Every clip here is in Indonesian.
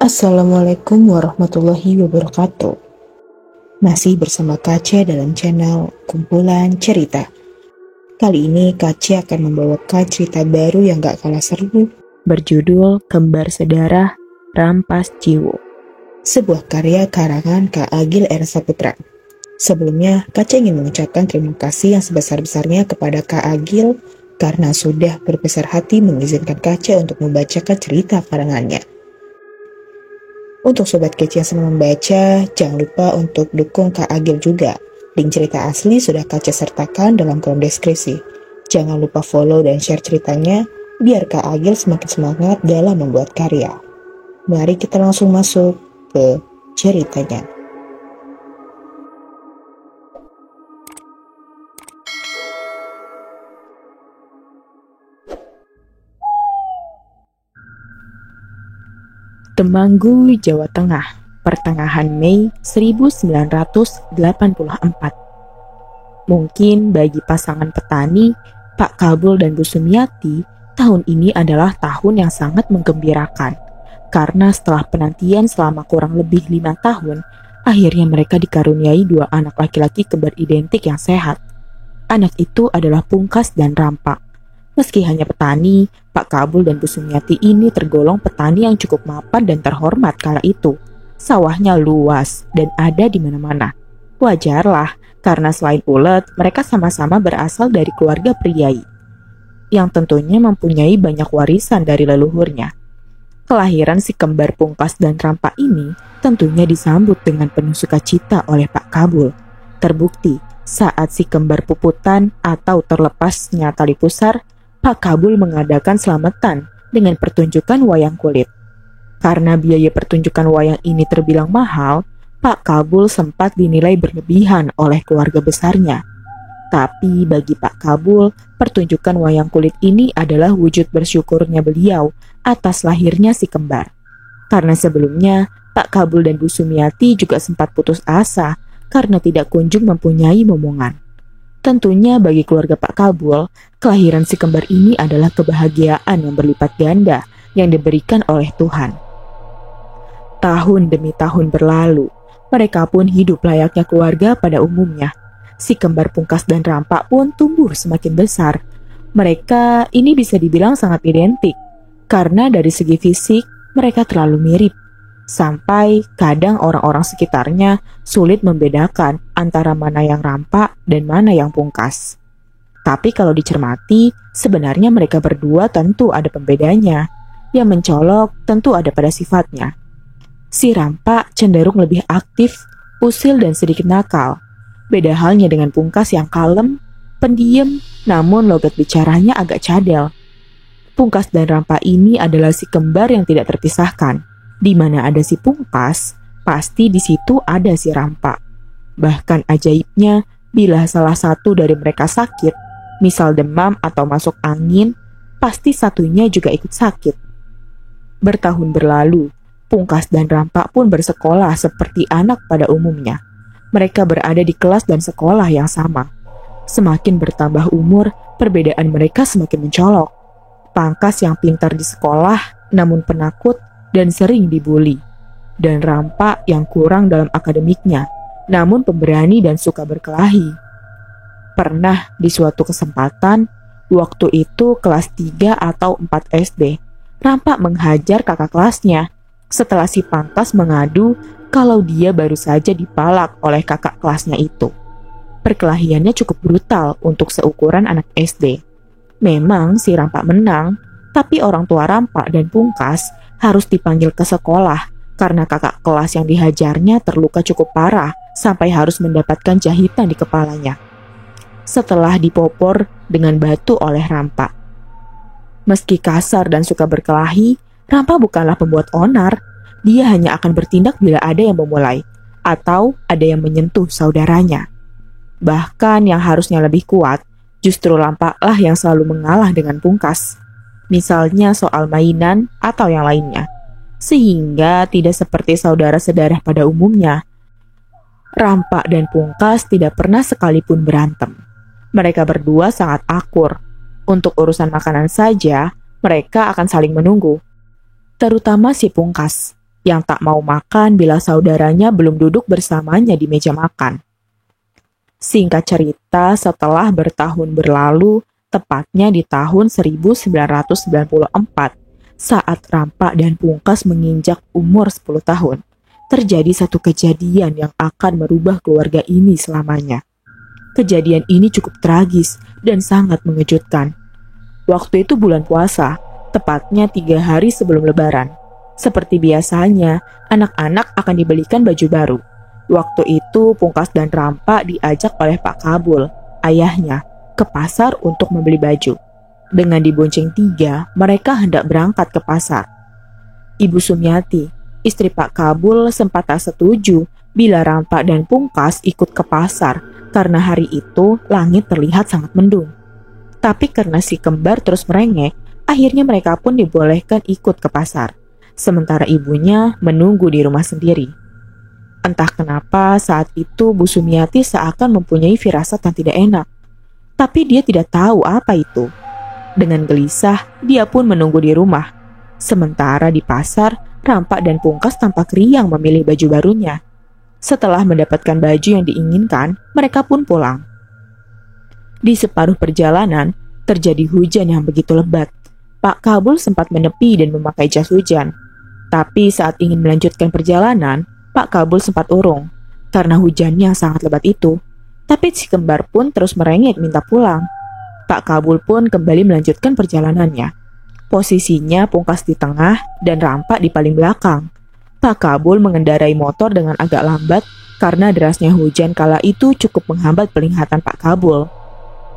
Assalamualaikum warahmatullahi wabarakatuh. Masih bersama Kace dalam channel Kumpulan Cerita. Kali ini Kace akan membawakan cerita baru yang gak kalah seru, berjudul Kembar Sedarah Rampas Jiwo. Sebuah karya karangan Kak Agil R. Saputra. Sebelumnya, Kace ingin mengucapkan terima kasih yang sebesar-besarnya kepada Kak Agil karena sudah berbesar hati mengizinkan Kace untuk membacakan cerita karangannya. Untuk Sobat Kece yang sedang membaca, jangan lupa untuk dukung Kak Agil juga. Link cerita asli sudah Kace sertakan dalam kolom deskripsi. Jangan lupa follow dan share ceritanya, biar Kak Agil semakin semangat dalam membuat karya. Mari kita langsung masuk ke ceritanya. Temanggu, Jawa Tengah, pertengahan Mei 1984. Mungkin bagi pasangan petani, Pak Kabul dan Bu Sumiati, tahun ini adalah tahun yang sangat menggembirakan. Karena setelah penantian selama kurang lebih 5 tahun, akhirnya mereka dikaruniai 2 anak laki-laki kembar identik yang sehat. Anak itu adalah Pungkas dan Rampa. Meski hanya petani, Pak Kabul dan Bu Sumiati ini tergolong petani yang cukup mapan dan terhormat kala itu. Sawahnya luas dan ada di mana-mana. Wajarlah, karena selain ulet, mereka sama-sama berasal dari keluarga priai, yang tentunya mempunyai banyak warisan dari leluhurnya. Kelahiran si kembar Pungkas dan Rampa ini tentunya disambut dengan penuh sukacita oleh Pak Kabul. Terbukti, saat si kembar puputan atau terlepasnya tali pusar, Pak Kabul mengadakan selamatan dengan pertunjukan wayang kulit. Karena biaya pertunjukan wayang ini terbilang mahal, Pak Kabul sempat dinilai berlebihan oleh keluarga besarnya. Tapi bagi Pak Kabul, pertunjukan wayang kulit ini adalah wujud bersyukurnya beliau atas lahirnya si kembar. Karena sebelumnya, Pak Kabul dan Bu Sumiati juga sempat putus asa karena tidak kunjung mempunyai momongan. Tentunya bagi keluarga Pak Kabul, kelahiran si kembar ini adalah kebahagiaan yang berlipat ganda yang diberikan oleh Tuhan. Tahun demi tahun berlalu, mereka pun hidup layaknya keluarga pada umumnya. Si kembar Pungkas dan Rampa pun tumbuh semakin besar. Mereka ini bisa dibilang sangat identik, karena dari segi fisik mereka terlalu mirip. Sampai kadang orang-orang sekitarnya sulit membedakan antara mana yang Rampa dan mana yang Pungkas. Tapi kalau dicermati, sebenarnya mereka berdua tentu ada pembedanya. Yang mencolok tentu ada pada sifatnya. Si Rampa cenderung lebih aktif, usil dan sedikit nakal. Beda halnya dengan Pungkas yang kalem, pendiam, namun logat bicaranya agak cadel. Pungkas dan Rampa ini adalah si kembar yang tidak terpisahkan. Di mana ada si Pungkas, pasti di situ ada si Rampa. Bahkan ajaibnya, bila salah satu dari mereka sakit, misal demam atau masuk angin, pasti satunya juga ikut sakit. Bertahun berlalu, Pungkas dan Rampa pun bersekolah seperti anak pada umumnya. Mereka berada di kelas dan sekolah yang sama. Semakin bertambah umur, perbedaan mereka semakin mencolok. Pungkas yang pintar di sekolah, namun penakut, dan sering dibuli, dan Rampa yang kurang dalam akademiknya, namun pemberani dan suka berkelahi. Pernah di suatu kesempatan, waktu itu kelas 3 atau 4 SD, Rampa menghajar kakak kelasnya, setelah si Pungkas mengadu kalau dia baru saja dipalak oleh kakak kelasnya itu. Perkelahiannya cukup brutal untuk seukuran anak SD. Memang si Rampa menang, tapi orang tua Rampa dan Pungkas harus dipanggil ke sekolah karena kakak kelas yang dihajarnya terluka cukup parah sampai harus mendapatkan jahitan di kepalanya setelah dipopor dengan batu oleh Rampa. Meski kasar dan suka berkelahi, Rampa bukanlah pembuat onar. Dia hanya akan bertindak bila ada yang memulai atau ada yang menyentuh saudaranya. Bahkan yang harusnya lebih kuat, justru Rampa lah yang selalu mengalah dengan Pungkas. Misalnya soal mainan atau yang lainnya. Sehingga tidak seperti saudara sedarah pada umumnya. Rampa dan Pungkas tidak pernah sekalipun berantem. Mereka berdua sangat akur. Untuk urusan makanan saja, mereka akan saling menunggu. Terutama si Pungkas. yang tak mau makan bila saudaranya belum duduk bersamanya di meja makan. Singkat cerita, setelah bertahun berlalu, tepatnya di tahun 1994, saat Rampak dan Pungkas menginjak umur 10 tahun, terjadi satu kejadian yang akan merubah keluarga ini selamanya. Kejadian ini cukup tragis dan sangat mengejutkan. Waktu itu bulan puasa, tepatnya 3 hari sebelum Lebaran. Seperti biasanya, anak-anak akan dibelikan baju baru. Waktu itu Pungkas dan Rampak diajak oleh Pak Kabul, ayahnya, ke pasar untuk membeli baju. Dengan dibonceng 3, mereka hendak berangkat ke pasar. Ibu Sumiati, istri Pak Kabul, sempat tak setuju bila Rampak dan Pungkas ikut ke pasar karena hari itu langit terlihat sangat mendung. Tapi karena si kembar terus merengek, akhirnya mereka pun dibolehkan ikut ke pasar. Sementara ibunya menunggu di rumah sendiri. Entah kenapa saat itu Bu Sumiati seakan mempunyai firasat yang tidak enak. Tapi dia tidak tahu apa itu. Dengan gelisah, dia pun menunggu di rumah. Sementara di pasar, Rampak dan Pungkas tampak riang memilih baju barunya. Setelah mendapatkan baju yang diinginkan, mereka pun pulang. Di separuh perjalanan, terjadi hujan yang begitu lebat. Pak Kabul sempat menepi dan memakai jas hujan. Tapi saat ingin melanjutkan perjalanan, Pak Kabul sempat urung karena hujannya yang sangat lebat itu. Tapi si kembar pun terus merengek minta pulang. Pak Kabul pun kembali melanjutkan perjalanannya. Posisinya Pungkas di tengah dan Rampak di paling belakang. Pak Kabul mengendarai motor dengan agak lambat karena derasnya hujan kala itu cukup menghambat penglihatan Pak Kabul.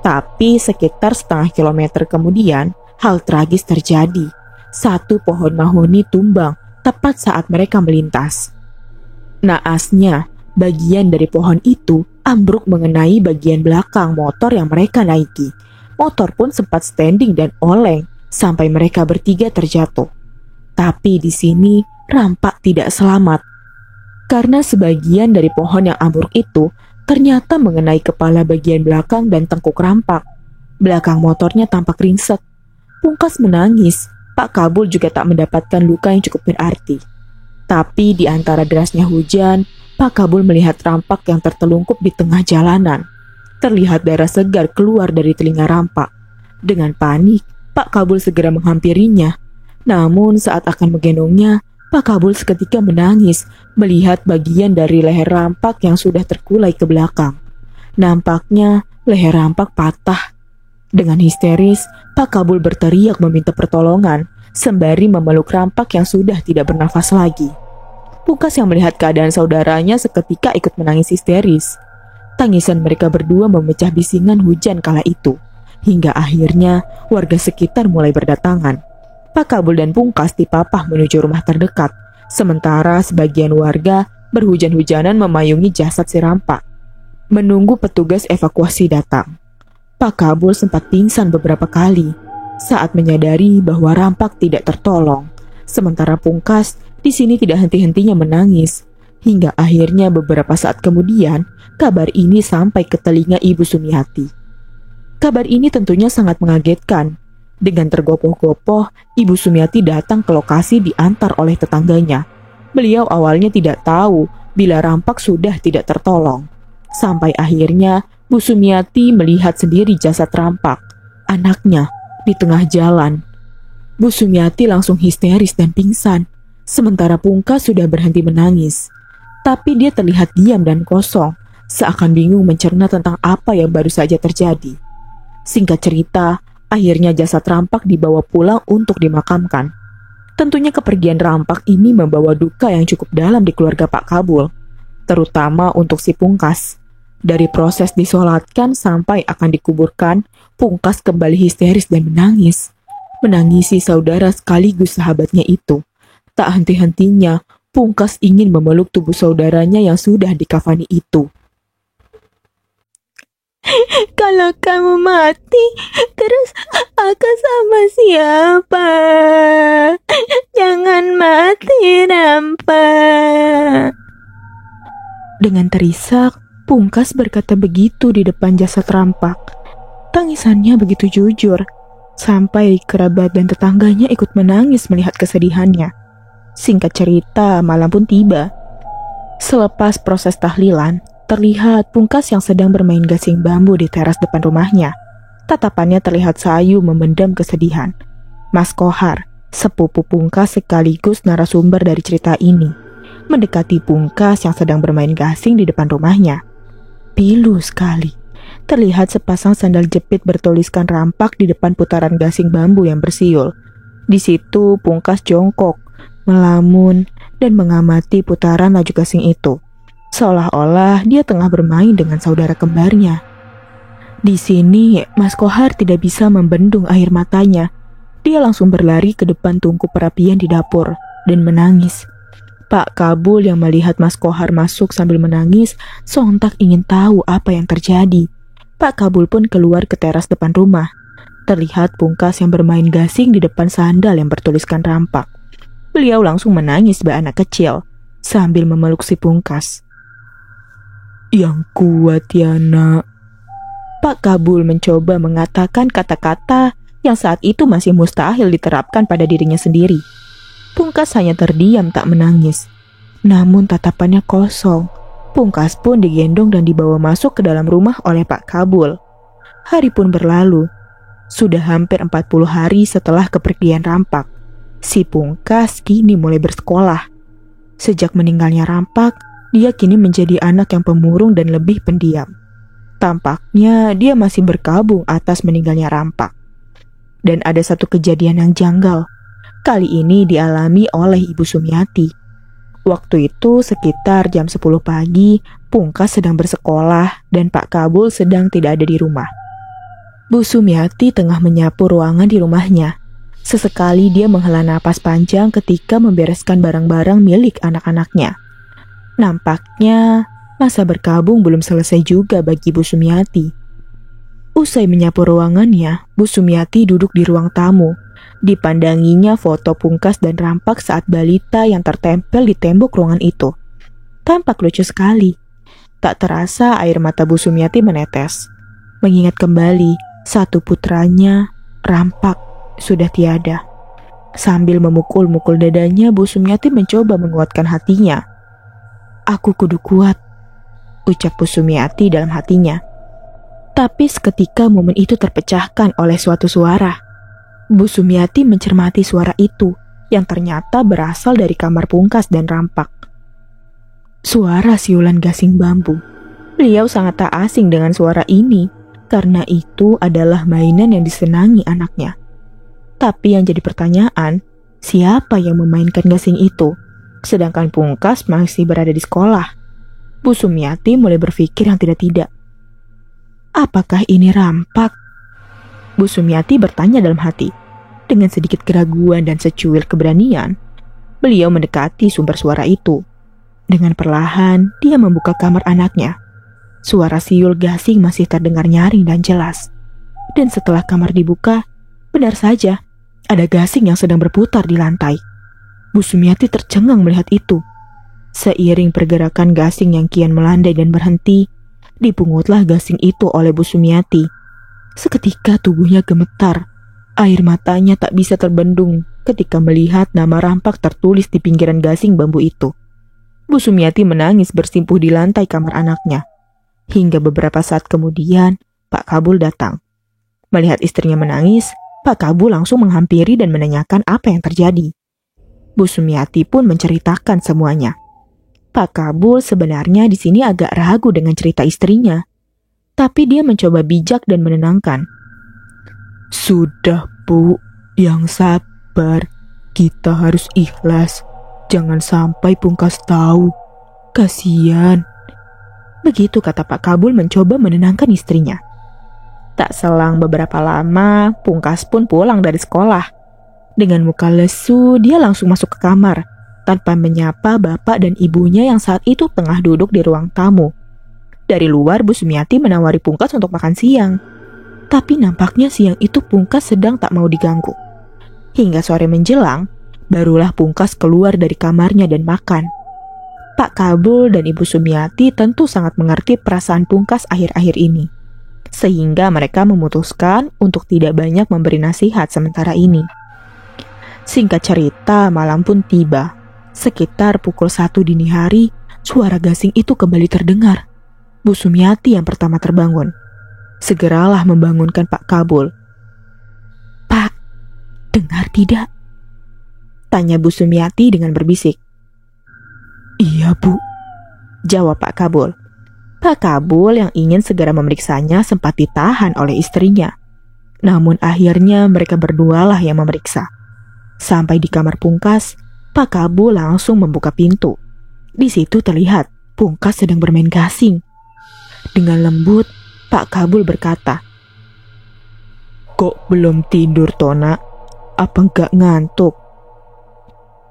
Tapi sekitar setengah kilometer kemudian, hal tragis terjadi. Satu pohon mahoni tumbang tepat saat mereka melintas. Naasnya, bagian dari pohon itu ambruk mengenai bagian belakang motor yang mereka naiki. Motor pun sempat standing dan oleng sampai mereka bertiga terjatuh. Tapi di sini Rampak tidak selamat. Karena sebagian dari pohon yang ambruk itu ternyata mengenai kepala bagian belakang dan tengkuk Rampak. Belakang motornya tampak ringsek. Pungkas menangis. Pak Kabul juga tak mendapatkan luka yang cukup berarti. Tapi di antara derasnya hujan, Pak Kabul melihat Rampak yang tertelungkup di tengah jalanan. Terlihat darah segar keluar dari telinga Rampak. Dengan panik, Pak Kabul segera menghampirinya. Namun saat akan menggendongnya, Pak Kabul seketika menangis melihat bagian dari leher Rampak yang sudah terkulai ke belakang. Nampaknya leher Rampak patah. Dengan histeris, Pak Kabul berteriak meminta pertolongan sembari memeluk Rampak yang sudah tidak bernafas lagi. Pungkas yang melihat keadaan saudaranya seketika ikut menangis histeris. Tangisan mereka berdua memecah bisingan hujan kala itu. Hingga akhirnya warga sekitar mulai berdatangan. Pak Kabul dan Pungkas dipapah menuju rumah terdekat. Sementara sebagian warga berhujan-hujanan memayungi jasad si Rampak. Menunggu petugas evakuasi datang. Pak Kabul sempat pingsan beberapa kali saat menyadari bahwa Rampak tidak tertolong. Sementara Pungkas di sini tidak henti-hentinya menangis. Hingga akhirnya beberapa saat kemudian, kabar ini sampai ke telinga Ibu Sumiati. Kabar ini tentunya sangat mengagetkan. Dengan tergopoh-gopoh, Ibu Sumiati datang ke lokasi diantar oleh tetangganya. Beliau awalnya tidak tahu bila Rampak sudah tidak tertolong. Sampai akhirnya Bu Sumiati melihat sendiri jasad Rampak, anaknya, di tengah jalan. Bu Sumiati langsung histeris dan pingsan. Sementara Pungkas sudah berhenti menangis. Tapi dia terlihat diam dan kosong, seakan bingung mencerna tentang apa yang baru saja terjadi. Singkat cerita, akhirnya jasad Rampak dibawa pulang untuk dimakamkan. Tentunya kepergian Rampak ini membawa duka yang cukup dalam di keluarga Pak Kabul, terutama untuk si Pungkas. Dari proses disolatkan sampai akan dikuburkan, Pungkas kembali histeris dan menangis. Menangisi saudara sekaligus sahabatnya itu. Tak henti-hentinya, Pungkas ingin memeluk tubuh saudaranya yang sudah dikafani itu. Kalau kamu mati, terus aku sama siapa? Jangan mati, Rampak. Dengan terisak, Pungkas berkata begitu di depan jasad Rampak. Tangisannya begitu jujur, sampai kerabat dan tetangganya ikut menangis melihat kesedihannya. Singkat cerita, malam pun tiba. Selepas proses tahlilan, terlihat Pungkas yang sedang bermain gasing bambu di teras depan rumahnya. Tatapannya terlihat sayu memendam kesedihan. Mas Kohar, sepupu Pungkas sekaligus narasumber dari cerita ini, mendekati Pungkas yang sedang bermain gasing di depan rumahnya. Pilu sekali. Terlihat sepasang sandal jepit bertuliskan rampak di depan putaran gasing bambu yang bersiul. Di situ Pungkas jongkok, melamun, dan mengamati putaran laju gasing itu, seolah-olah dia tengah bermain dengan saudara kembarnya. Di sini, Mas Kohar tidak bisa membendung air matanya. Dia langsung berlari ke depan tungku perapian di dapur dan menangis. Pak Kabul yang melihat Mas Kohar masuk sambil menangis, sontak ingin tahu apa yang terjadi. Pak Kabul pun keluar ke teras depan rumah. Terlihat Pungkas yang bermain gasing di depan sandal yang bertuliskan rampak. Beliau langsung menangis sebagai anak kecil sambil memeluk si Pungkas. "Yang kuat ya nak." Pak Kabul mencoba mengatakan kata-kata yang saat itu masih mustahil diterapkan pada dirinya sendiri. Pungkas hanya terdiam tak menangis. Namun tatapannya kosong. Pungkas pun digendong dan dibawa masuk ke dalam rumah oleh Pak Kabul. Hari pun berlalu. Sudah hampir 40 hari setelah kepergian rampak. Si Pungkas kini mulai bersekolah. Sejak meninggalnya rampak, dia kini menjadi anak yang pemurung dan lebih pendiam. Tampaknya dia masih berkabung atas meninggalnya rampak. Dan ada satu kejadian yang janggal. Kali ini dialami oleh Ibu Sumiati. Waktu itu sekitar jam 10 pagi, Pungkas sedang bersekolah dan Pak Kabul sedang tidak ada di rumah. Bu Sumiati tengah menyapu ruangan di rumahnya. Sesekali dia menghela napas panjang ketika membereskan barang-barang milik anak-anaknya. Nampaknya masa berkabung belum selesai juga bagi Bu Sumiati. Usai menyapu ruangannya, Bu Sumiati duduk di ruang tamu. Dipandanginya foto Pungkas dan rampak saat balita yang tertempel di tembok ruangan itu. Tampak lucu sekali. Tak terasa air mata Bu Sumiati menetes. Mengingat kembali satu putranya, rampak, sudah tiada. Sambil memukul-mukul dadanya, Bu Sumiati mencoba menguatkan hatinya. "Aku kudu kuat," ucap Bu Sumiati dalam hatinya. Tapi seketika momen itu terpecahkan oleh suatu suara. Bu Sumiati mencermati suara itu yang ternyata berasal dari kamar Pungkas dan rampak. Suara siulan gasing bambu. Beliau sangat tak asing dengan suara ini karena itu adalah mainan yang disenangi anaknya. Tapi yang jadi pertanyaan, siapa yang memainkan gasing itu? Sedangkan Pungkas masih berada di sekolah. Bu Sumiati mulai berpikir yang tidak-tidak. Apakah ini rampak? Bu Sumiati bertanya dalam hati. Dengan sedikit keraguan dan secuil keberanian, beliau mendekati sumber suara itu. Dengan perlahan, dia membuka kamar anaknya. Suara siul gasing masih terdengar nyaring dan jelas. Dan setelah kamar dibuka, benar saja, ada gasing yang sedang berputar di lantai. Bu Sumiati tercengang melihat itu. Seiring pergerakan gasing yang kian melandai dan berhenti, dipungutlah gasing itu oleh Bu Sumiati. Seketika tubuhnya gemetar. Air matanya tak bisa terbendung ketika melihat nama rampak tertulis di pinggiran gasing bambu itu. Bu Sumiati menangis bersimpuh di lantai kamar anaknya. Hingga beberapa saat kemudian, Pak Kabul datang. Melihat istrinya menangis, Pak Kabul langsung menghampiri dan menanyakan apa yang terjadi. Bu Sumiati pun menceritakan semuanya. Pak Kabul sebenarnya di sini agak ragu dengan cerita istrinya. Tapi dia mencoba bijak dan menenangkan. "Sudah Bu, yang sabar. Kita harus ikhlas. Jangan sampai Pungkas tahu. Kasian." Begitu kata Pak Kabul mencoba menenangkan istrinya. Tak selang beberapa lama, Pungkas pun pulang dari sekolah. Dengan muka lesu, dia langsung masuk ke kamar, tanpa menyapa bapak dan ibunya yang saat itu tengah duduk di ruang tamu. Dari luar, Bu Sumiati menawari Pungkas untuk makan siang. Tapi nampaknya siang itu Pungkas sedang tak mau diganggu. Hingga sore menjelang, barulah Pungkas keluar dari kamarnya dan makan. Pak Kabul dan Ibu Sumiati tentu sangat mengerti perasaan Pungkas akhir-akhir ini. Sehingga mereka memutuskan untuk tidak banyak memberi nasihat sementara ini. Singkat cerita, malam pun tiba. Sekitar pukul 1 dini hari, suara gasing itu kembali terdengar. Bu Sumiati yang pertama terbangun. Segeralah membangunkan Pak Kabul. "Pak, dengar tidak?" tanya Bu Sumiati dengan berbisik. "Iya, Bu," jawab Pak Kabul. Pak Kabul yang ingin segera memeriksanya sempat ditahan oleh istrinya. Namun akhirnya mereka berdualah yang memeriksa. Sampai di kamar Pungkas, Pak Kabul langsung membuka pintu. Di situ terlihat Pungkas sedang bermain gasing. Dengan lembut, Pak Kabul berkata, "Kok belum tidur, Tona? Apa enggak ngantuk?"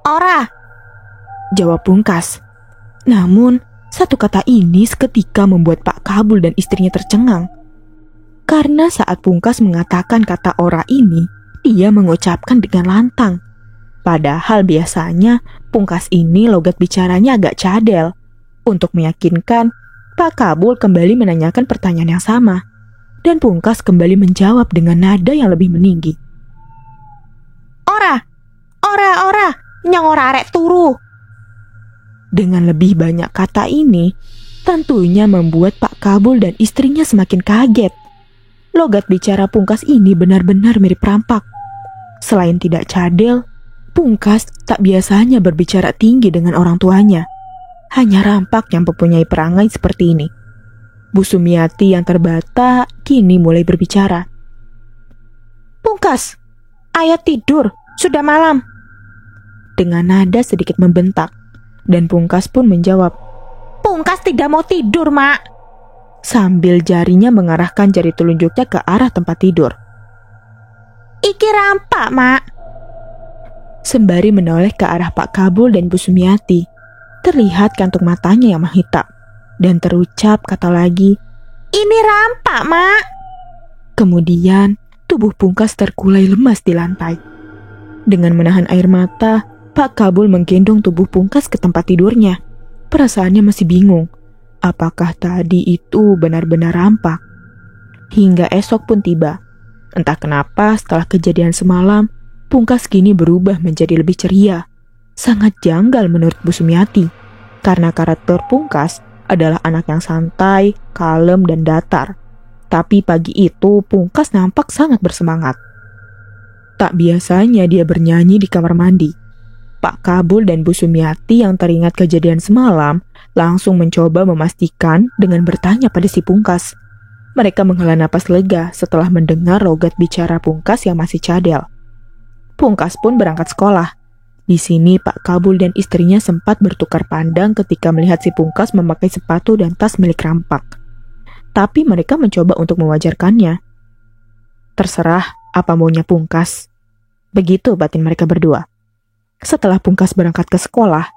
"Ora," jawab Pungkas. Namun, satu kata ini seketika membuat Pak Kabul dan istrinya tercengang. Karena saat Pungkas mengatakan kata ora ini, dia mengucapkan dengan lantang. Padahal biasanya Pungkas ini logat bicaranya agak cadel. Untuk meyakinkan, Pak Kabul kembali menanyakan pertanyaan yang sama. Dan Pungkas kembali menjawab dengan nada yang lebih meninggi. "Ora, ora, nyong ora arek turu." Dengan lebih banyak kata ini, tentunya membuat Pak Kabul dan istrinya semakin kaget. Logat bicara Pungkas ini benar-benar mirip perampok. Selain tidak cadel, Pungkas tak biasanya berbicara tinggi dengan orang tuanya. Hanya rampak yang mempunyai perangai seperti ini. Bu Sumiati yang terbata kini mulai berbicara. "Pungkas, ayo tidur, sudah malam." Dengan nada sedikit membentak. Dan Pungkas pun menjawab, "Pungkas tidak mau tidur, Mak." Sambil jarinya mengarahkan jari telunjuknya ke arah tempat tidur. "Iki rampak, Mak." Sembari menoleh ke arah Pak Kabul dan Bu Sumiati, terlihat kantung matanya yang menghitam. Dan terucap kata lagi, "Ini rampak, Mak." Kemudian, tubuh Pungkas terkulai lemas di lantai. Dengan menahan air mata, Pak Kabul menggendong tubuh Pungkas ke tempat tidurnya. Perasaannya masih bingung. Apakah tadi itu benar-benar rampak? Hingga esok pun tiba. Entah kenapa setelah kejadian semalam, Pungkas kini berubah menjadi lebih ceria. Sangat janggal menurut Bu Sumiati. Karena karakter Pungkas adalah anak yang santai, kalem, dan datar. Tapi pagi itu Pungkas nampak sangat bersemangat. Tak biasanya dia bernyanyi di kamar mandi. Pak Kabul dan Bu Sumiati yang teringat kejadian semalam langsung mencoba memastikan dengan bertanya pada si Pungkas. Mereka menghela napas lega setelah mendengar logat bicara Pungkas yang masih cadel. Pungkas pun berangkat sekolah. Di sini Pak Kabul dan istrinya sempat bertukar pandang ketika melihat si Pungkas memakai sepatu dan tas milik rampak. Tapi mereka mencoba untuk mewajarkannya. Terserah apa maunya Pungkas. Begitu batin mereka berdua. Setelah Pungkas berangkat ke sekolah,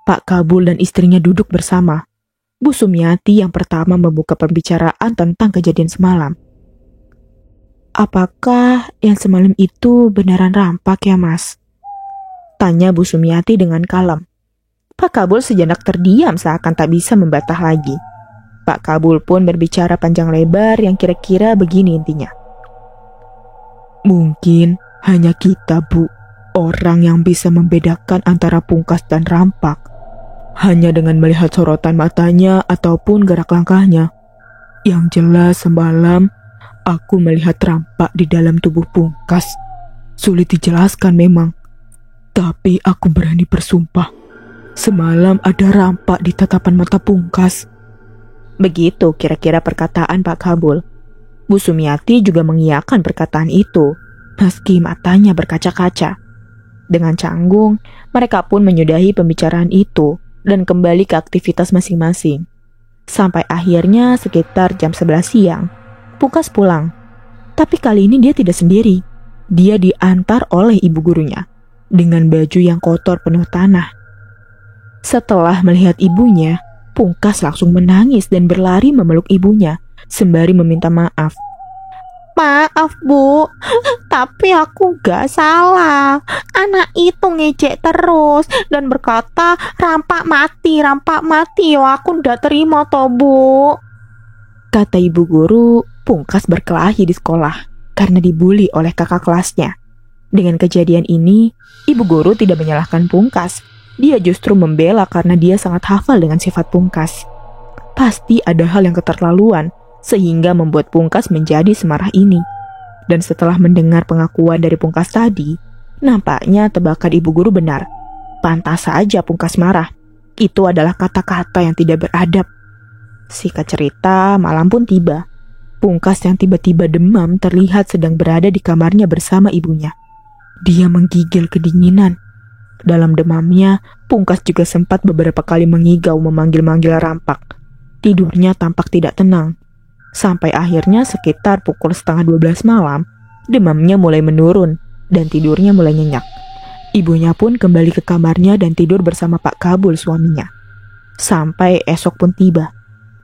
Pak Kabul dan istrinya duduk bersama. Bu Sumiati yang pertama membuka pembicaraan tentang kejadian semalam. "Apakah yang semalam itu beneran rampak ya, Mas?" tanya Bu Sumiati dengan kalem. Pak Kabul sejenak terdiam seakan tak bisa membantah lagi. Pak Kabul pun berbicara panjang lebar yang kira-kira begini intinya. "Mungkin hanya kita, Bu, orang yang bisa membedakan antara Pungkas dan rampak. Hanya dengan melihat sorotan matanya ataupun gerak langkahnya. Yang jelas semalam aku melihat rampak di dalam tubuh Pungkas. Sulit dijelaskan memang. Tapi aku berani bersumpah. Semalam ada rampak di tatapan mata Pungkas." Begitu kira-kira perkataan Pak Kabul. Bu Sumiati juga mengiyakan perkataan itu, meski matanya berkaca-kaca. Dengan canggung, mereka pun menyudahi pembicaraan itu dan kembali ke aktivitas masing-masing. Sampai akhirnya sekitar jam 11 siang, Pungkas pulang. Tapi kali ini dia tidak sendiri. Dia diantar oleh ibu gurunya dengan baju yang kotor penuh tanah. Setelah melihat ibunya, Pungkas langsung menangis dan berlari memeluk ibunya sembari meminta maaf. "Maaf, Bu, tapi aku gak salah. Anak itu ngejek terus dan berkata rampak mati. Yo, aku ndak terima toh, Bu." Kata ibu guru, Pungkas berkelahi di sekolah karena dibully oleh kakak kelasnya. Dengan kejadian ini, ibu guru tidak menyalahkan Pungkas, dia justru membela karena dia sangat hafal dengan sifat Pungkas. Pasti ada hal yang keterlaluan sehingga membuat Pungkas menjadi semarah ini. Dan setelah mendengar pengakuan dari Pungkas tadi, nampaknya tebakan ibu guru benar. Pantas saja Pungkas marah. Itu adalah kata-kata yang tidak beradab. Singkat cerita, malam pun tiba. Pungkas yang tiba-tiba demam terlihat sedang berada di kamarnya bersama ibunya. Dia menggigil kedinginan. Dalam demamnya, Pungkas juga sempat beberapa kali mengigau memanggil-manggil Rampak. Tidurnya tampak tidak tenang. Sampai akhirnya sekitar pukul 11:30 malam, demamnya mulai menurun dan tidurnya mulai nyenyak. Ibunya pun kembali ke kamarnya dan tidur bersama Pak Kabul suaminya. Sampai esok pun tiba.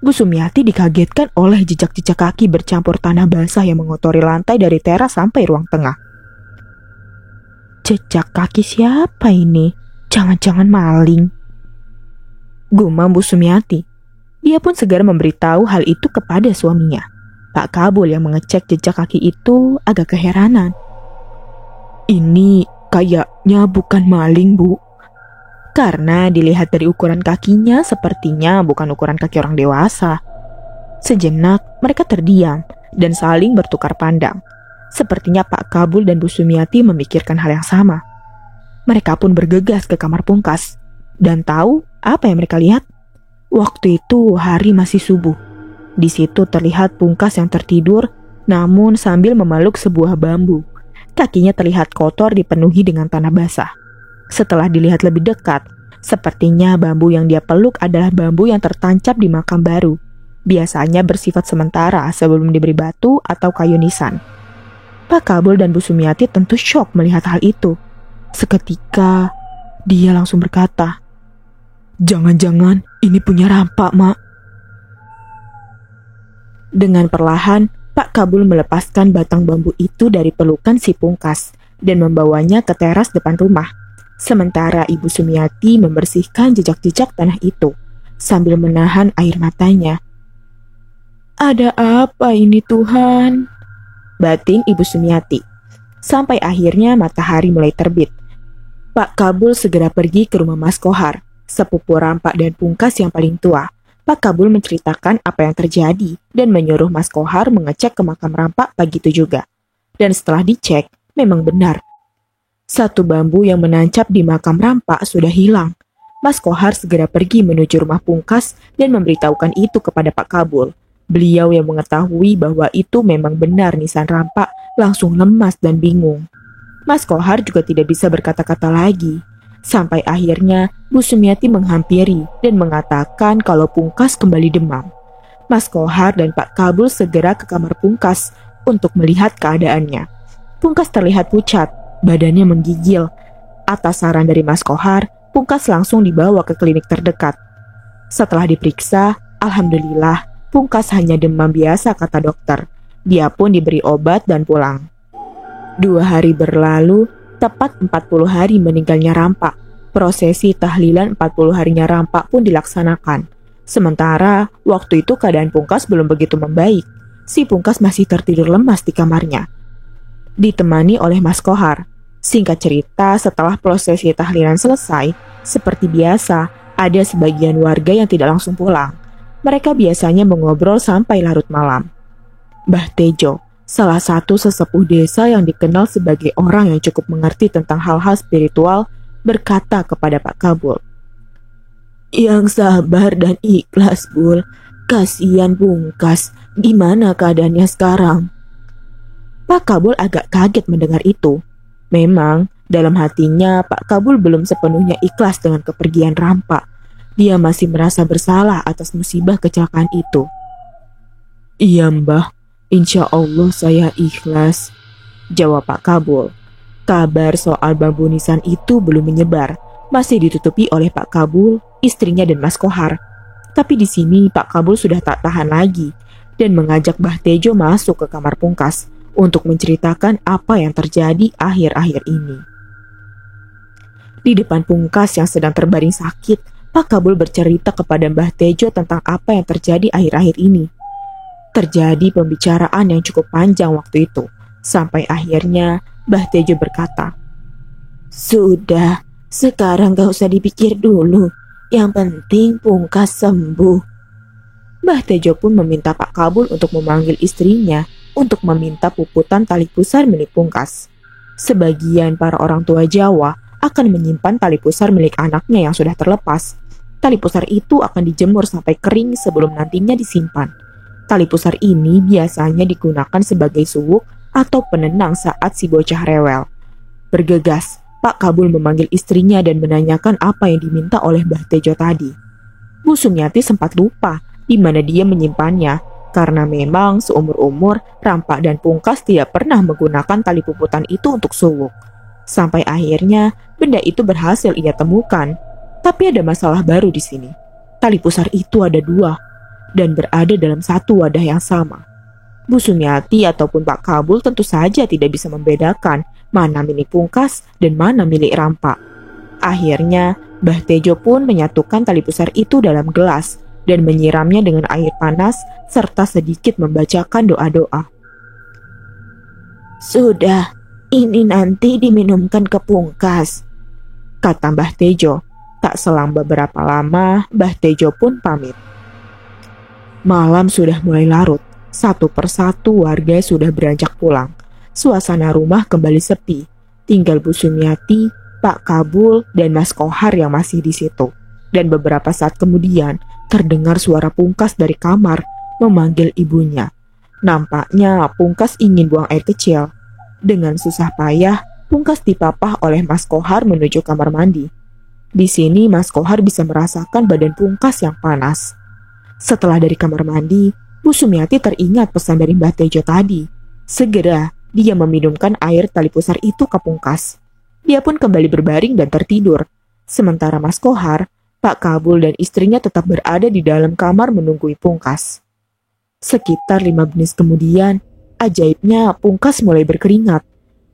Bu Sumiati dikagetkan oleh jejak-jejak kaki bercampur tanah basah yang mengotori lantai dari teras sampai ruang tengah. Jejak kaki siapa ini? Jangan-jangan maling. Gumam Bu Sumiati. Dia pun segera memberitahu hal itu kepada suaminya. Pak Kabul yang mengecek jejak kaki itu agak keheranan. Ini kayaknya bukan maling, Bu. Karena dilihat dari ukuran kakinya sepertinya bukan ukuran kaki orang dewasa. Sejenak mereka terdiam dan saling bertukar pandang. Sepertinya Pak Kabul dan Bu Sumiati memikirkan hal yang sama. Mereka pun bergegas ke kamar Pungkas. Dan tahu apa yang mereka lihat? Waktu itu hari masih subuh. Di situ terlihat Pungkas yang tertidur, namun sambil memeluk sebuah bambu. Kakinya terlihat kotor dipenuhi dengan tanah basah. Setelah dilihat lebih dekat, sepertinya bambu yang dia peluk adalah bambu yang tertancap di makam baru. Biasanya bersifat sementara sebelum diberi batu atau kayu nisan. Pak Kabul dan Bu Sumiati tentu syok melihat hal itu. Seketika, dia langsung berkata, "Jangan-jangan ini punya Rampak, Mak." Dengan perlahan, Pak Kabul melepaskan batang bambu itu dari pelukan si Pungkas dan membawanya ke teras depan rumah. Sementara Ibu Sumiati membersihkan jejak-jejak tanah itu sambil menahan air matanya. "Ada apa ini, Tuhan?" batin Ibu Sumiati. Sampai akhirnya matahari mulai terbit. Pak Kabul segera pergi ke rumah Mas Kohar, sepupu Rampak dan Pungkas yang paling tua. Pak Kabul menceritakan apa yang terjadi dan menyuruh Mas Kohar mengecek ke makam Rampak pagi itu juga. Dan setelah dicek, memang benar. Satu bambu yang menancap di makam Rampak sudah hilang. Mas Kohar segera pergi menuju rumah Pungkas dan memberitahukan itu kepada Pak Kabul. Beliau yang mengetahui bahwa itu memang benar nisan Rampak langsung lemas dan bingung. Mas Kohar juga tidak bisa berkata-kata lagi. Sampai akhirnya Bu Sumiati menghampiri dan mengatakan kalau Pungkas kembali demam. Mas Kohar dan Pak Kabul segera ke kamar Pungkas untuk melihat keadaannya. Pungkas terlihat pucat, badannya menggigil. Atas saran dari Mas Kohar, Pungkas langsung dibawa ke klinik terdekat. Setelah diperiksa, alhamdulillah, Pungkas hanya demam biasa, kata dokter. Dia pun diberi obat dan pulang. 2 hari berlalu, tepat 40 hari meninggalnya Rampak. Prosesi tahlilan 40 harinya Rampak pun dilaksanakan. Sementara, waktu itu keadaan Pungkas belum begitu membaik. Si Pungkas masih tertidur lemas di kamarnya. Ditemani oleh Mas Kohar. Singkat cerita, setelah prosesi tahlilan selesai, seperti biasa, ada sebagian warga yang tidak langsung pulang. Mereka biasanya mengobrol sampai larut malam. Mbah Tejo, salah satu sesepuh desa yang dikenal sebagai orang yang cukup mengerti tentang hal-hal spiritual, berkata kepada Pak Kabul, "Yang sabar dan ikhlas, Bul. Kasihan Pungkas, gimana keadaannya sekarang?" Pak Kabul agak kaget mendengar itu. Memang, dalam hatinya Pak Kabul belum sepenuhnya ikhlas dengan kepergian Rampak. Dia masih merasa bersalah atas musibah kecelakaan itu. "Iya, Mbah. Insya Allah saya ikhlas," jawab Pak Kabul. Kabar soal bambu nisan itu belum menyebar, masih ditutupi oleh Pak Kabul, istrinya dan Mas Kohar. Tapi di sini Pak Kabul sudah tak tahan lagi dan mengajak Mbah Tejo masuk ke kamar Pungkas untuk menceritakan apa yang terjadi akhir-akhir ini. Di depan Pungkas yang sedang terbaring sakit, Pak Kabul bercerita kepada Mbah Tejo tentang apa yang terjadi akhir-akhir ini. Terjadi pembicaraan yang cukup panjang waktu itu, sampai akhirnya Mbah Tejo berkata, "Sudah, Sekarang gak usah dipikir dulu. Yang penting Pungkas sembuh. Mbah Tejo pun meminta Pak Kabul untuk memanggil istrinya untuk meminta puputan tali pusar milik Pungkas. Sebagian para orang tua Jawa akan menyimpan tali pusar milik anaknya yang sudah terlepas. Tali pusar itu akan dijemur sampai kering sebelum nantinya disimpan. Tali pusar ini biasanya digunakan sebagai suwuk atau penenang saat si bocah rewel. Bergegas, Pak Kabul memanggil istrinya dan menanyakan apa yang diminta oleh Mbah Tejo tadi. Bu Sumiati sempat lupa di mana dia menyimpannya, karena memang seumur-umur Rampak dan Pungkas tidak pernah menggunakan tali puputan itu untuk suwuk. Sampai akhirnya benda itu berhasil ia temukan. Tapi ada masalah baru di sini. Tali pusar itu ada 2 dan berada dalam satu wadah yang sama. Bu Sumiati ataupun Pak Kabul tentu saja tidak bisa membedakan mana milik Pungkas dan mana milik Rampak. Akhirnya, Mbah Tejo pun menyatukan tali pusar itu dalam gelas dan menyiramnya dengan air panas serta sedikit membacakan doa-doa. Sudah, ini nanti diminumkan ke Pungkas, kata Mbah Tejo. Tak selang beberapa lama, Mbah Tejo pun pamit. Malam sudah mulai larut. Satu persatu warga sudah beranjak pulang. Suasana rumah kembali sepi. Tinggal Bu Sumiati, Pak Kabul, dan Mas Kohar yang masih di situ. Dan beberapa saat kemudian, terdengar suara Pungkas dari kamar memanggil ibunya. Nampaknya Pungkas ingin buang air kecil. Dengan susah payah, Pungkas dipapah oleh Mas Kohar menuju kamar mandi. Di sini Mas Kohar bisa merasakan badan Pungkas yang panas. Setelah dari kamar mandi, Bu Sumiati teringat pesan dari Mbah Tejo tadi. Segera dia meminumkan air tali pusar itu ke Pungkas. Dia pun kembali berbaring dan tertidur. Sementara Mas Kohar, Pak Kabul dan istrinya tetap berada di dalam kamar menunggui Pungkas. Sekitar 5 menit kemudian, ajaibnya Pungkas mulai berkeringat.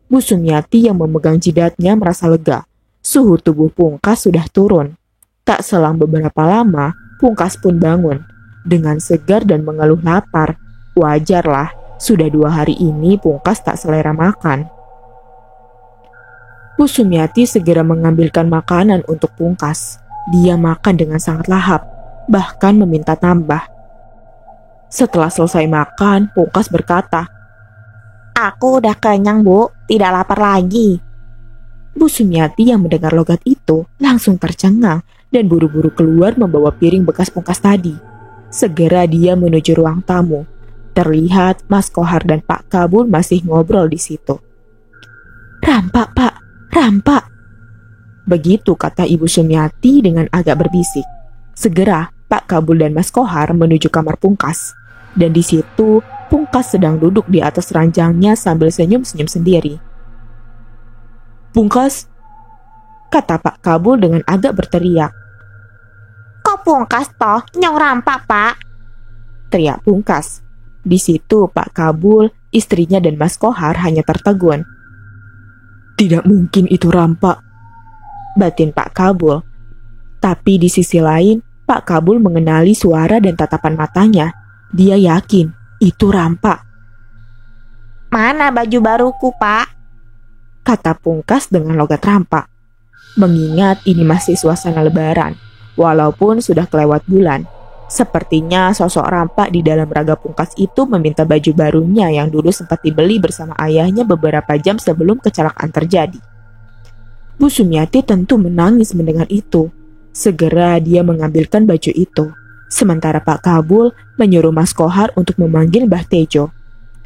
Bu Sumiati yang memegang jidatnya merasa lega. Suhu tubuh Pungkas sudah turun. Tak selang beberapa lama, Pungkas pun bangun. Dengan segar dan mengeluh lapar. Wajarlah, sudah 2 hari ini Pungkas tak selera makan. Bu Sumiati segera mengambilkan makanan untuk Pungkas. Dia makan dengan sangat lahap, bahkan meminta tambah. Setelah selesai makan, Pungkas berkata, Aku udah kenyang, Bu. Tidak lapar lagi. Bu Sumiati yang mendengar logat itu langsung tercengang dan buru-buru keluar membawa piring bekas Pungkas tadi. Segera dia menuju ruang tamu. Terlihat Mas Kohar dan Pak Kabul masih ngobrol di situ. Rampak, Pak, Rampak. Begitu kata Ibu Sumiati dengan agak berbisik. Segera Pak Kabul dan Mas Kohar menuju kamar Pungkas. Dan di situ Pungkas sedang duduk di atas ranjangnya sambil senyum-senyum sendiri. Pungkas, kata Pak Kabul dengan agak berteriak. Kok Pungkas toh? Nyong Rampak, Pak. Teriak Pungkas. Di situ Pak Kabul, istrinya dan Mas Kohar hanya tertegun. Tidak mungkin itu Rampak, batin Pak Kabul. Tapi di sisi lain, Pak Kabul mengenali suara dan tatapan matanya. Dia yakin itu Rampak. Mana baju baruku, Pak? Kata Pungkas dengan logat Rampak. Mengingat ini masih suasana lebaran, walaupun sudah kelewat bulan. Sepertinya sosok Rampak di dalam raga Pungkas itu meminta baju barunya yang dulu sempat dibeli bersama ayahnya beberapa jam sebelum kecelakaan terjadi. Bu Sumiati tentu menangis mendengar itu. Segera dia mengambilkan baju itu. Sementara Pak Kabul menyuruh Mas Kohar untuk memanggil Mbah Tejo.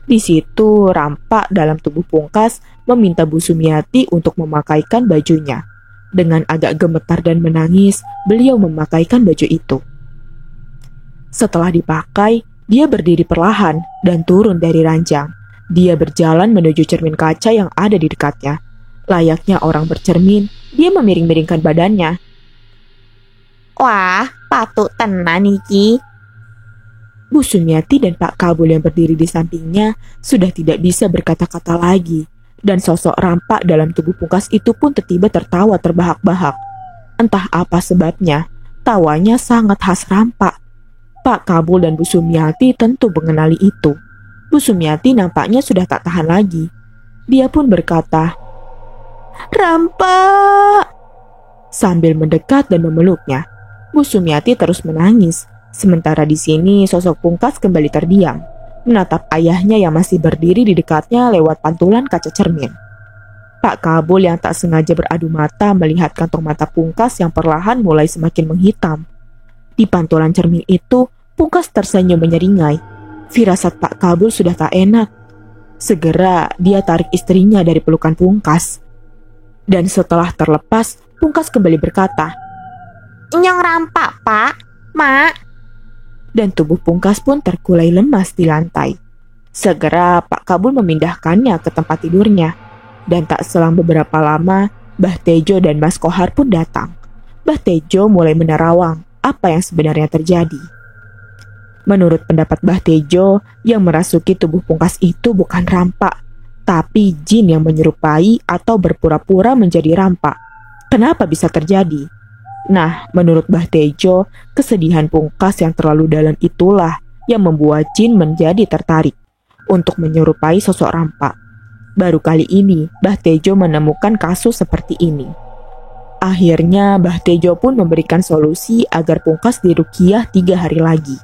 Di situ Rampak dalam tubuh Pungkas meminta Bu Sumiati untuk memakaikan bajunya. Dengan agak gemetar dan menangis, beliau memakaikan baju itu. Setelah dipakai, dia berdiri perlahan dan turun dari ranjang. Dia berjalan menuju cermin kaca yang ada di dekatnya. Layaknya orang bercermin, dia memiring-miringkan badannya. Wah, patut tenan iki. Bu Sumiati dan Pak Kabul yang berdiri di sampingnya sudah tidak bisa berkata-kata lagi. Dan sosok Rampak dalam tubuh Pungkas itu pun tiba-tiba tertawa terbahak-bahak. Entah apa sebabnya, tawanya sangat khas Rampak. Pak Kabul dan Bu Sumiati tentu mengenali itu. Bu Sumiati nampaknya sudah tak tahan lagi. Dia pun berkata, "Rampak!" Sambil mendekat dan memeluknya, Bu Sumiati terus menangis. Sementara di sini sosok Pungkas kembali terdiam, menatap ayahnya yang masih berdiri di dekatnya lewat pantulan kaca cermin. Pak Kabul yang tak sengaja beradu mata melihat kantong mata Pungkas yang perlahan mulai semakin menghitam. Di pantulan cermin itu, Pungkas tersenyum menyeringai. Firasat Pak Kabul sudah tak enak. Segera dia tarik istrinya dari pelukan Pungkas. Dan setelah terlepas, Pungkas kembali berkata, "Nyong rampak, Pak, Mak." Dan tubuh Pungkas pun terkulai lemas di lantai. Segera Pak Kabul memindahkannya ke tempat tidurnya. Dan tak selang beberapa lama, Mbah Tejo dan Mas Kohar pun datang. Mbah Tejo mulai menerawang apa yang sebenarnya terjadi. Menurut pendapat Mbah Tejo, yang merasuki tubuh Pungkas itu bukan rampak, tapi jin yang menyerupai atau berpura-pura menjadi rampak. Kenapa bisa terjadi? Nah, menurut Mbah Tejo, kesedihan Pungkas yang terlalu dalam itulah yang membuat jin menjadi tertarik untuk menyerupai sosok rampak. Baru kali ini, Mbah Tejo menemukan kasus seperti ini. Akhirnya, Mbah Tejo pun memberikan solusi agar Pungkas diruqyah 3 hari lagi.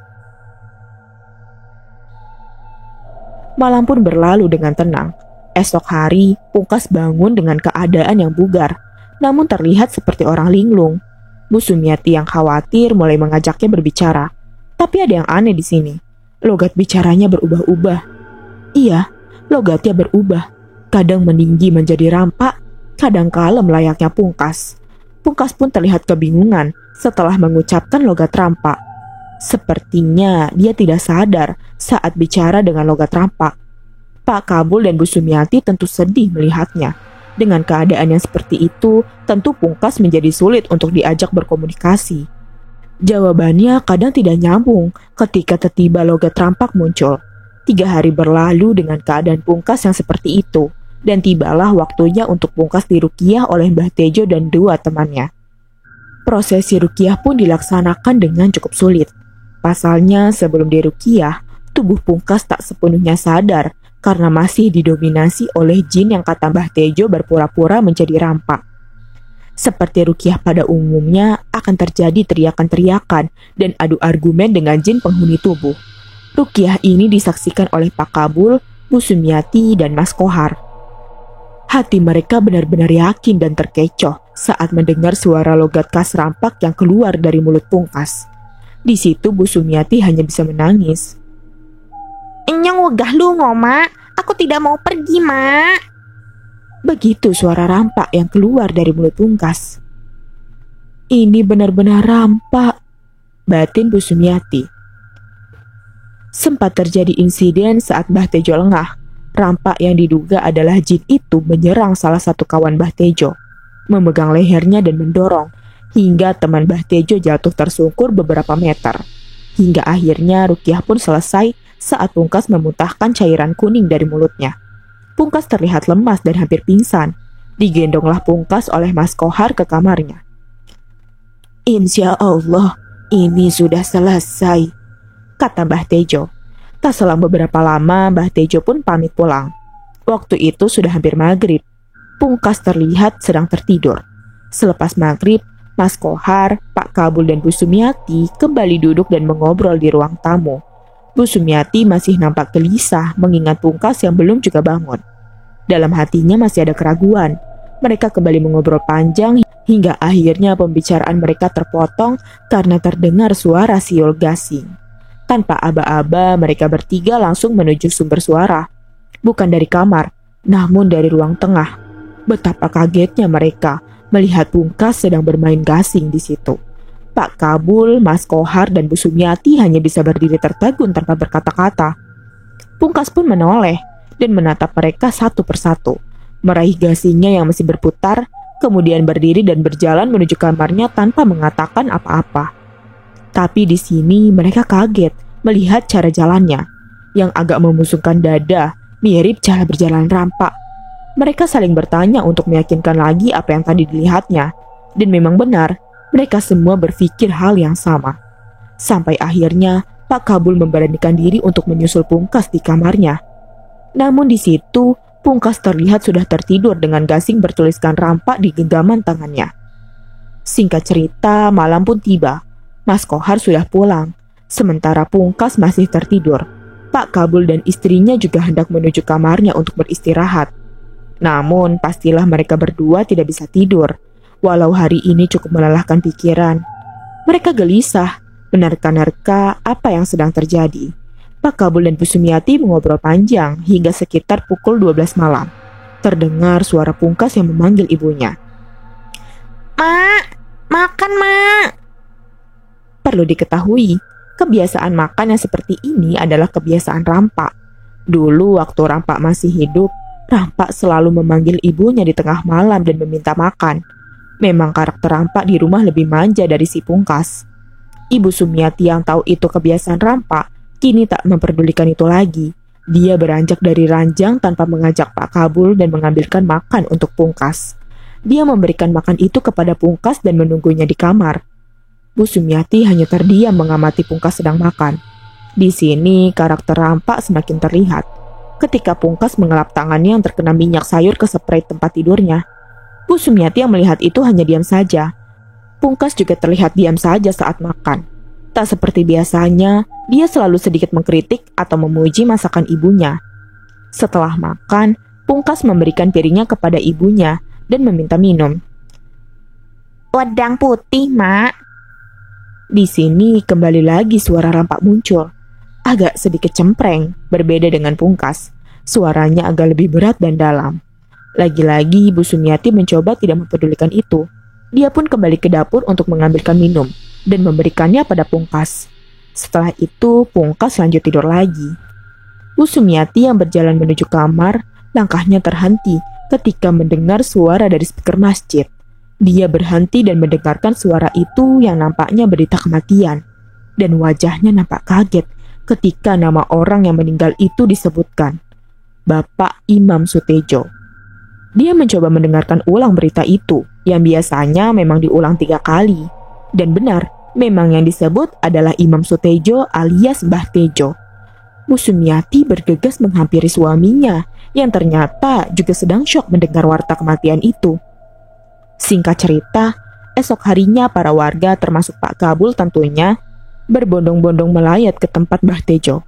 Malam pun berlalu dengan tenang. Esok hari, Pungkas bangun dengan keadaan yang bugar, namun terlihat seperti orang linglung. Bu Sumiati yang khawatir mulai mengajaknya berbicara. Tapi ada yang aneh di sini. Logat bicaranya berubah-ubah. Iya, logatnya berubah. Kadang meninggi menjadi rampak, kadang kalem layaknya Pungkas. Pungkas pun terlihat kebingungan setelah mengucapkan logat rampak. Sepertinya dia tidak sadar saat bicara dengan logat rampak. Pak Kabul dan Bu Sumiati tentu sedih melihatnya. Dengan keadaan yang seperti itu, tentu Pungkas menjadi sulit untuk diajak berkomunikasi. Jawabannya kadang tidak nyambung ketika tiba-tiba logat rampak muncul. 3 hari berlalu dengan keadaan Pungkas yang seperti itu, dan tibalah waktunya untuk Pungkas diruqyah oleh Mbah Tejo dan 2 temannya. Prosesi ruqyah pun dilaksanakan dengan cukup sulit. Pasalnya sebelum diruqyah, tubuh Pungkas tak sepenuhnya sadar karena masih didominasi oleh jin yang kata Mbah Tejo berpura-pura menjadi rampak. Seperti ruqyah pada umumnya akan terjadi teriakan-teriakan dan adu argumen dengan jin penghuni tubuh. Ruqyah ini disaksikan oleh Pak Kabul, Bu Sumiati, dan Mas Kohar. Hati mereka benar-benar yakin dan terkecoh saat mendengar suara logat khas rampak yang keluar dari mulut Pungkas. Di situ Bu Sumiati hanya bisa menangis. "Nyong wegah lungo, Mak. Aku tidak mau pergi, Mak." Begitu suara rampak yang keluar dari mulut Pungkas. Ini benar-benar rampak, batin Bu Sumiati. Sempat terjadi insiden saat Mbah Tejo lengah. Rampak yang diduga adalah jin itu menyerang salah satu kawan Mbah Tejo, memegang lehernya dan mendorong, hingga teman Mbah Tejo jatuh tersungkur beberapa meter. Hingga akhirnya ruqyah pun selesai saat Pungkas memuntahkan cairan kuning dari mulutnya. Pungkas terlihat lemas dan hampir pingsan. Digendonglah Pungkas oleh Mas Kohar ke kamarnya. "Insya Allah, ini sudah selesai," kata Mbah Tejo. Tak selang beberapa lama, Mbah Tejo pun pamit pulang. Waktu itu sudah hampir maghrib. Pungkas terlihat sedang tertidur. Selepas maghrib, Mas Kohar, Pak Kabul, dan Bu Sumiati kembali duduk dan mengobrol di ruang tamu. Bu Sumiati masih nampak gelisah mengingat Pungkas yang belum juga bangun. Dalam hatinya masih ada keraguan. Mereka kembali mengobrol panjang hingga akhirnya pembicaraan mereka terpotong karena terdengar suara siul gasing. Tanpa aba-aba, mereka bertiga langsung menuju sumber suara. Bukan dari kamar, namun dari ruang tengah. Betapa kagetnya mereka melihat Pungkas sedang bermain gasing di situ. Pak Kabul, Mas Kohar, dan Bu Sumiati hanya bisa berdiri tertegun tanpa berkata-kata. Pungkas pun menoleh dan menatap mereka satu persatu, meraih gasingnya yang masih berputar, kemudian berdiri dan berjalan menuju kamarnya tanpa mengatakan apa-apa. Tapi di sini mereka kaget melihat cara jalannya, yang agak memusungkan dada, mirip cara berjalan rampak. Mereka saling bertanya untuk meyakinkan lagi apa yang tadi dilihatnya, dan memang benar, mereka semua berpikir hal yang sama. Sampai akhirnya, Pak Kabul memberanikan diri untuk menyusul Pungkas di kamarnya. Namun di situ, Pungkas terlihat sudah tertidur dengan gasing bertuliskan rampak di genggaman tangannya. Singkat cerita, malam pun tiba. Mas Kohar sudah pulang, sementara Pungkas masih tertidur. Pak Kabul dan istrinya juga hendak menuju kamarnya untuk beristirahat. Namun, pastilah mereka berdua tidak bisa tidur, walau hari ini cukup melelahkan pikiran. Mereka gelisah, menerka-nerka apa yang sedang terjadi. Pak Kabul dan Bu Sumiati mengobrol panjang hingga sekitar pukul 12 malam. Terdengar suara Pungkas yang memanggil ibunya. Mak, makan mak. Perlu diketahui, kebiasaan makan yang seperti ini adalah kebiasaan Rampak. Dulu waktu Rampak masih hidup, Rampak selalu memanggil ibunya di tengah malam dan meminta makan. Memang karakter Rampak di rumah lebih manja dari si Pungkas. Ibu Sumiati yang tahu itu kebiasaan Rampak, kini tak memperdulikan itu lagi. Dia beranjak dari ranjang tanpa mengajak Pak Kabul dan mengambilkan makan untuk Pungkas. Dia memberikan makan itu kepada Pungkas dan menunggunya di kamar. Bu Sumiati hanya terdiam mengamati Pungkas sedang makan. Di sini karakter Rampak semakin terlihat. Ketika Pungkas mengelap tangannya yang terkena minyak sayur ke spray tempat tidurnya, Bu Sumiati yang melihat itu hanya diam saja. Pungkas juga terlihat diam saja saat makan. Tak seperti biasanya, dia selalu sedikit mengkritik atau memuji masakan ibunya. Setelah makan, Pungkas memberikan piringnya kepada ibunya dan meminta minum. Wedang putih, Mak. Di sini kembali lagi suara Rampak muncul. Agak sedikit cempreng, berbeda dengan Pungkas. Suaranya agak lebih berat dan dalam. Lagi-lagi Bu Sumiati mencoba tidak mempedulikan itu. Dia pun kembali ke dapur untuk mengambilkan minum dan memberikannya pada Pungkas. Setelah itu Pungkas lanjut tidur lagi. Bu Sumiati yang berjalan menuju kamar, langkahnya terhenti ketika mendengar suara dari speaker masjid. Dia berhenti dan mendengarkan suara itu yang nampaknya berita kematian. Dan wajahnya nampak kaget ketika nama orang yang meninggal itu disebutkan. Bapak Imam Sutejo. Dia mencoba mendengarkan ulang berita itu, yang biasanya memang diulang 3 kali. Dan benar, memang yang disebut adalah Imam Sutejo alias Mbah Tejo. Bu Sumiati bergegas menghampiri suaminya, yang ternyata juga sedang syok mendengar warta kematian itu. Singkat cerita, esok harinya para warga termasuk Pak Kabul tentunya berbondong-bondong melayat ke tempat Mbah Tejo.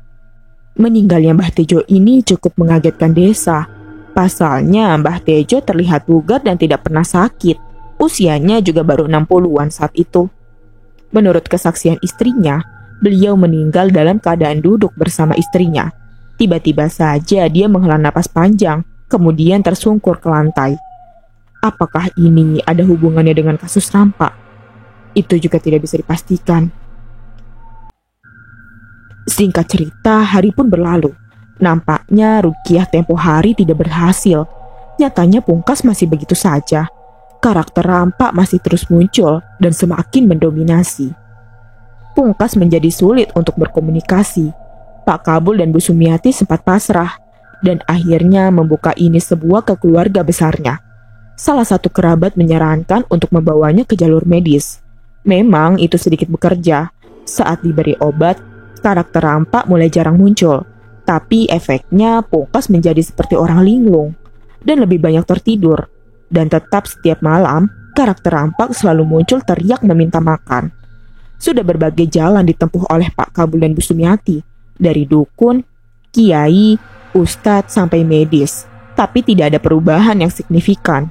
Meninggalnya Mbah Tejo ini cukup mengagetkan desa. Pasalnya Mbah Tejo terlihat bugar dan tidak pernah sakit. Usianya juga baru 60-an saat itu. Menurut kesaksian istrinya, beliau meninggal dalam keadaan duduk bersama istrinya. Tiba-tiba saja dia menghela napas panjang, kemudian tersungkur ke lantai. Apakah ini ada hubungannya dengan kasus Rampak? Itu juga tidak bisa dipastikan. Singkat cerita, hari pun berlalu. Nampaknya Rukiah tempo hari tidak berhasil. Nyatanya Pungkas masih begitu saja. Karakter Rampak masih terus muncul dan semakin mendominasi. Pungkas menjadi sulit untuk berkomunikasi. Pak Kabul dan Bu Sumiati sempat pasrah dan akhirnya membuka ini sebuah ke keluarga besarnya. Salah satu kerabat menyarankan untuk membawanya ke jalur medis. Memang itu sedikit bekerja. Saat diberi obat, karakter Rampak mulai jarang muncul. Tapi efeknya Pungkas menjadi seperti orang linglung dan lebih banyak tertidur. Dan tetap setiap malam, karakter Rampak selalu muncul teriak meminta makan. Sudah berbagai jalan ditempuh oleh Pak Kabul dan Bu Sumiati. Dari dukun, kiai, ustadz sampai medis. Tapi tidak ada perubahan yang signifikan.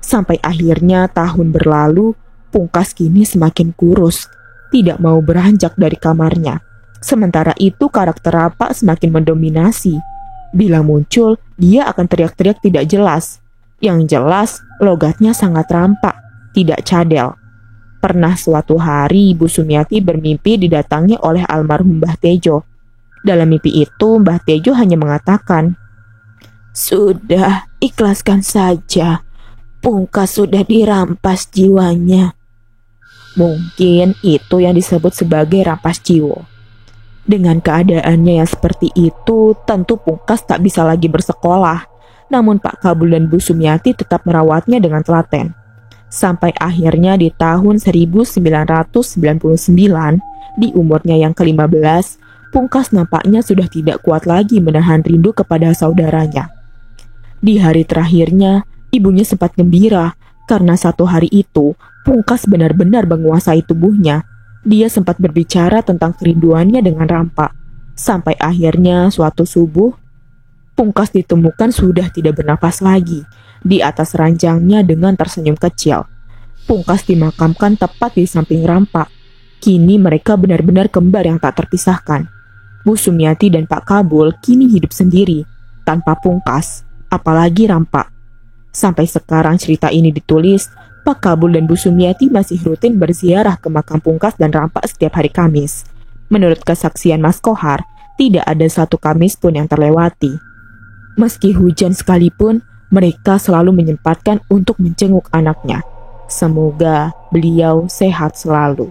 Sampai akhirnya tahun berlalu, Pungkas kini semakin kurus, tidak mau beranjak dari kamarnya. Sementara itu karakter Rampak semakin mendominasi. Bila muncul, dia akan teriak-teriak tidak jelas. Yang jelas, logatnya sangat Rampak, tidak cadel. Pernah suatu hari, Bu Sumiati bermimpi didatangi oleh almarhum Mbah Tejo. Dalam mimpi itu, Mbah Tejo hanya mengatakan, "Sudah, ikhlaskan saja. Pungkas sudah dirampas jiwanya." Mungkin itu yang disebut sebagai rampas jiwa. Dengan keadaannya yang seperti itu, tentu Pungkas tak bisa lagi bersekolah. Namun Pak Kabul dan Bu Sumiati tetap merawatnya dengan telaten. Sampai akhirnya di tahun 1999, di umurnya yang ke-15, Pungkas nampaknya sudah tidak kuat lagi menahan rindu kepada saudaranya. Di hari terakhirnya, ibunya sempat gembira Karena satu hari itu, Pungkas benar-benar menguasai tubuhnya. Dia sempat berbicara tentang kerinduannya dengan Rampa. Sampai akhirnya suatu subuh, Pungkas ditemukan sudah tidak bernapas lagi di atas ranjangnya dengan tersenyum kecil. Pungkas dimakamkan tepat di samping Rampa. Kini mereka benar-benar kembar yang tak terpisahkan. Bu Sumiati dan Pak Kabul kini hidup sendiri, tanpa Pungkas, apalagi Rampa. Sampai sekarang cerita ini ditulis, Pak Kabul dan Bu Sumiati masih rutin berziarah ke makam Pungkas dan Rampa setiap hari Kamis. Menurut kesaksian Mas Kohar, tidak ada satu Kamis pun yang terlewati. Meski hujan sekalipun, mereka selalu menyempatkan untuk menjenguk anaknya. Semoga beliau sehat selalu.